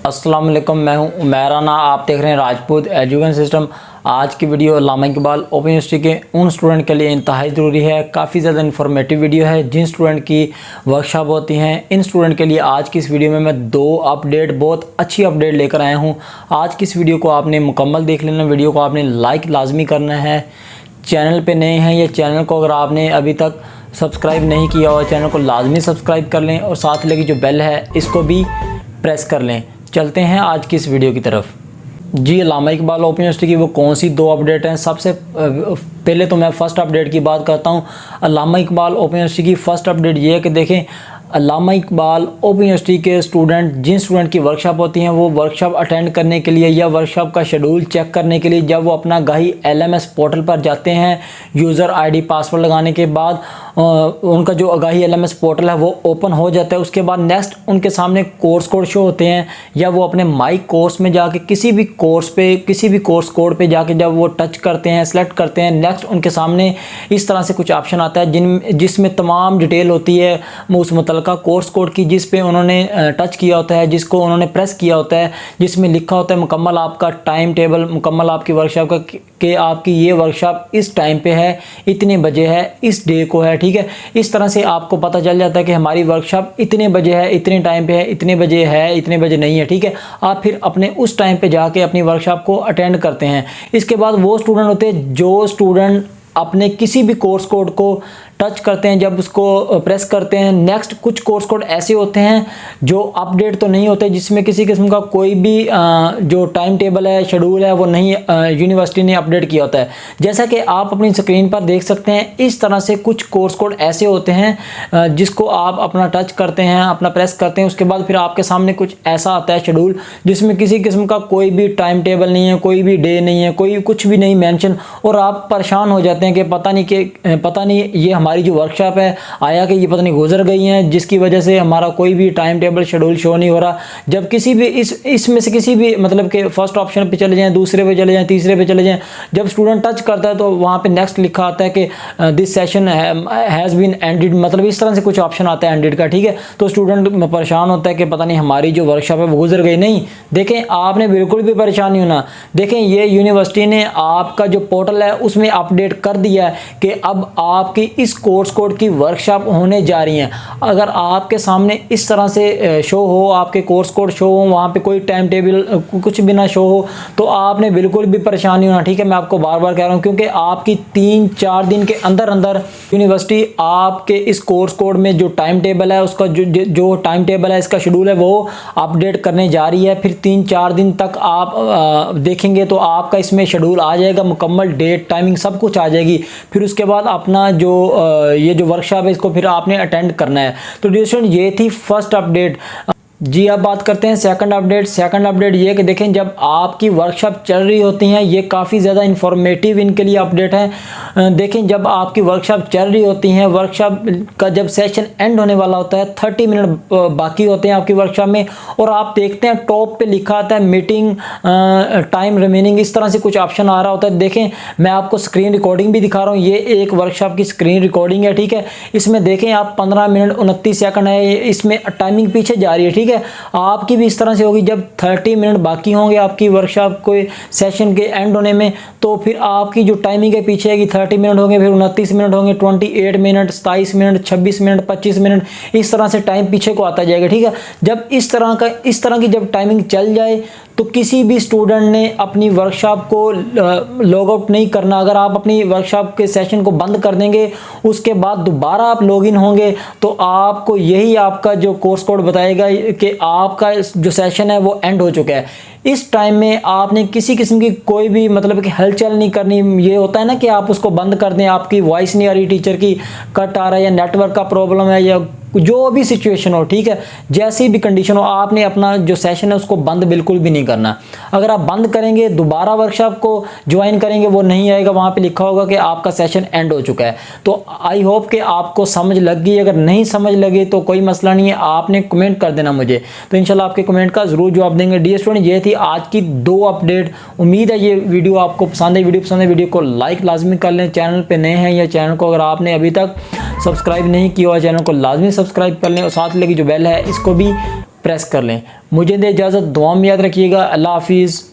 अस्सलाम वालेकुम, मैं हूं उमैराना। आप देख रहे हैं राजपूत एजुकेशन सिस्टम। आज की वीडियो अल्लामा इकबाल ओपन यूनिवर्सिटी के उन स्टूडेंट के लिए इंतहाई ज़रूरी है। काफ़ी ज़्यादा इन्फॉर्मेटिव वीडियो है जिन स्टूडेंट की वर्कशॉप होती हैं। इन स्टूडेंट के लिए आज की इस वीडियो में मैं दो अपडेट, बहुत अच्छी अपडेट लेकर आया हूँ। आज की इस वीडियो को आपने मुकम्मल देख लेना। वीडियो को आपने लाइक लाजमी करना है। चैनल पर नए हैं या चैनल को अगर आपने अभी तक सब्सक्राइब नहीं किया हो, चैनल को लाजमी सब्सक्राइब कर लें और साथ लगी जो बेल है इसको भी प्रेस कर लें। चलते हैं आज की इस वीडियो की तरफ। जी, अल्लामा इकबाल ओपन यूनिवर्सिटी की वो कौन सी दो अपडेट हैं? सबसे पहले तो मैं फ़र्स्ट अपडेट की बात करता हूँ। अल्लामा इकबाल ओपन यूनिवर्सिटी की फ़र्स्ट अपडेट ये है कि देखें, अल्लामा इकबाल ओपन यूनिवर्सिटी के स्टूडेंट, जिन स्टूडेंट की वर्कशॉप होती हैं, वो वर्कशॉप अटेंड करने के लिए या वर्कशॉप का शेड्यूल चेक करने के लिए जब वो अपना गाही LMS पोर्टल पर जाते हैं, यूज़र ID पासवर्ड लगाने के बाद उनका जो गाही LMS पोर्टल है वो ओपन हो जाता है। उसके बाद नेक्स्ट उनके सामने कोर्स कोड शो होते हैं, या वो अपने माई कोर्स में जाके किसी भी कोर्स कोड पे जाके जब वो टच करते हैं, सेलेक्ट करते हैं, नेक्स्ट उनके सामने इस तरह से कुछ ऑप्शन आता है जिसमें तमाम डिटेल होती है उस मुतलका कोर्स कोड की, जिस पे उन्होंने टच किया होता है, जिसको उन्होंने प्रेस किया होता है, जिसमें लिखा होता है मुकम्मल आपका टाइम टेबल, मुकम्मल आपकी वर्कशॉप का कि आपकी ये वर्कशॉप इस टाइम पे है, इतने बजे है, इस डे को है। ठीक है, इस तरह से आपको पता चल जाता है कि हमारी वर्कशॉप इतने बजे है, इतने टाइम पे है, इतने बजे है, इतने बजे नहीं है। ठीक है, आप फिर अपने उस टाइम पे जाके अपनी वर्कशॉप को अटेंड करते हैं। इसके बाद वो स्टूडेंट होते हैं जो स्टूडेंट अपने किसी भी कोर्स कोड को टच करते हैं, जब उसको प्रेस करते हैं, नेक्स्ट कुछ कोर्स कोड ऐसे होते हैं जो अपडेट तो नहीं होते, जिसमें किसी किस्म का कोई भी जो टाइम टेबल है, शेड्यूल है, वो नहीं यूनिवर्सिटी ने अपडेट किया होता है। जैसा कि आप अपनी स्क्रीन पर देख सकते हैं, इस तरह से कुछ कोर्स कोड ऐसे होते हैं जिसको आप अपना टच करते हैं, अपना प्रेस करते हैं, उसके बाद फिर आपके सामने कुछ ऐसा आता है शेड्यूल, जिसमें किसी किस्म का कोई भी टाइम टेबल नहीं है, कोई भी डे नहीं है, कोई कुछ भी नहीं मेंशन, और आप परेशान हो जाते हैं कि पता नहीं ये हमारी जो वर्कशॉप है आया कि ये पता नहीं गुजर गई हैं, जिसकी वजह से हमारा कोई भी टाइम टेबल शेड्यूल शो नहीं हो रहा। जब किसी भी इसमें से किसी भी मतलब के फर्स्ट ऑप्शन पे चले जाएं, दूसरे पे चले जाएं, तीसरे पे चले जाएं, जब स्टूडेंट टच करता है तो वहाँ पे नेक्स्ट लिखा आता है कि this session has been ended, मतलब इस तरह से कुछ ऑप्शन आता है एंडेड का। ठीक है, तो स्टूडेंट परेशान होता है कि पता नहीं हमारी जो वर्कशॉप है वो गुजर गई। नहीं, देखें, आपने बिल्कुल भी परेशान नहीं होना। देखें, ये यूनिवर्सिटी ने आपका जो पोर्टल है उसमें अपडेट कर दिया है कि अब आपकी इस कोर्स कोड की वर्कशॉप होने जा रही हैं। अगर आपके सामने इस तरह से शो हो, आपके कोर्स कोड शो हो, वहाँ पे कोई टाइम टेबल कुछ भी ना शो हो, तो आपने बिल्कुल भी परेशान नहीं होना। ठीक है, मैं आपको बार बार कह रहा हूँ, क्योंकि आपकी 3-4 दिन के अंदर अंदर यूनिवर्सिटी आपके इस कोर्स कोड में जो टाइम टेबल है, उसका जो टाइम टेबल है, इसका शेड्यूल है, वो अपडेट करने जा रही है। फिर 3-4 दिन तक आप देखेंगे तो आपका इसमें शेड्यूल आ जाएगा, मुकम्मल डेट, टाइमिंग सब कुछ आ जाएगी। फिर उसके बाद अपना ये जो वर्कशॉप है इसको फिर आपने अटेंड करना है। तो डियर, ये थी फर्स्ट अपडेट। जी, अब बात करते हैं सेकंड अपडेट। सेकंड अपडेट ये कि देखें, जब आपकी वर्कशॉप चल रही होती हैं, ये काफ़ी ज़्यादा इन्फॉर्मेटिव इनके लिए अपडेट है। देखें, जब आपकी वर्कशॉप चल रही होती हैं, वर्कशॉप का जब सेशन एंड होने वाला होता है, 30 मिनट बाकी होते हैं आपकी वर्कशॉप में, और आप देखते हैं टॉप पे लिखा आता है मीटिंग टाइम रिमेनिंग, इस तरह से कुछ ऑप्शन आ रहा होता है। देखें, मैं आपको स्क्रीन रिकॉर्डिंग भी दिखा रहा हूँ, ये एक वर्कशॉप की स्क्रीन रिकॉर्डिंग है। ठीक है, इसमें देखें आप 15 मिनट 29 सेकंड है, इसमें टाइमिंग पीछे जा रही है। ठीक है, आपकी भी इस तरह से होगी। जब 30 मिनट बाकी होंगे आपकी वर्कशॉप को सेशन के एंड होने में, तो फिर आपकी जो टाइमिंग है पीछे आएगी। 30 मिनट होंगे, फिर 29 मिनट होंगे, 28 मिनट, 27 मिनट, 26 मिनट, 25 मिनट, इस तरह से टाइम पीछे को आता जाएगा। ठीक है, जब इस तरह की जब टाइमिंग चल जाए तो किसी भी स्टूडेंट ने अपनी वर्कशॉप को लॉग आउट नहीं करना। अगर आप अपनी वर्कशॉप के सेशन को बंद कर देंगे, उसके बाद दोबारा आप लॉगिन होंगे, तो आपको यही आपका जो कोर्स कोड बताएगा कि आपका जो सेशन है वो एंड हो चुका है। इस टाइम में आपने किसी किस्म की कोई भी मतलब कि हलचल नहीं करनी। ये होता है ना कि आप उसको बंद कर दें, आपकी वॉइस नहीं आ रही, टीचर की कट आ रहा है, या नेटवर्क का प्रॉब्लम है, या जो भी सिचुएशन हो। ठीक है, जैसी भी कंडीशन हो, आपने अपना जो सेशन है उसको बंद बिल्कुल भी नहीं करना। अगर आप बंद करेंगे, दोबारा वर्कशॉप को ज्वाइन करेंगे, वो नहीं आएगा, वहाँ पे लिखा होगा कि आपका सेशन एंड हो चुका है। तो आई होप कि आपको समझ लग गई। अगर नहीं समझ लगी तो कोई मसला नहीं है, आपने कमेंट कर देना मुझे, तो इंशाल्लाह आपके कमेंट का ज़रूर जवाब देंगे। डियर स्टूडेंट, ये थी आज की 2 अपडेट। उम्मीद है ये वीडियो आपको पसंद है। वीडियो को लाइक लाजमी कर लें। चैनल पर नए हैं या चैनल को अगर आपने अभी तक सब्सक्राइब नहीं किया हुआ, चैनल को लाजमी सब्सक्राइब कर लें, और साथ लगी जो बेल है इसको भी प्रेस कर लें। मुझे दे इजाज़त, दुआ में याद रखिएगा। अल्लाह हाफिज़।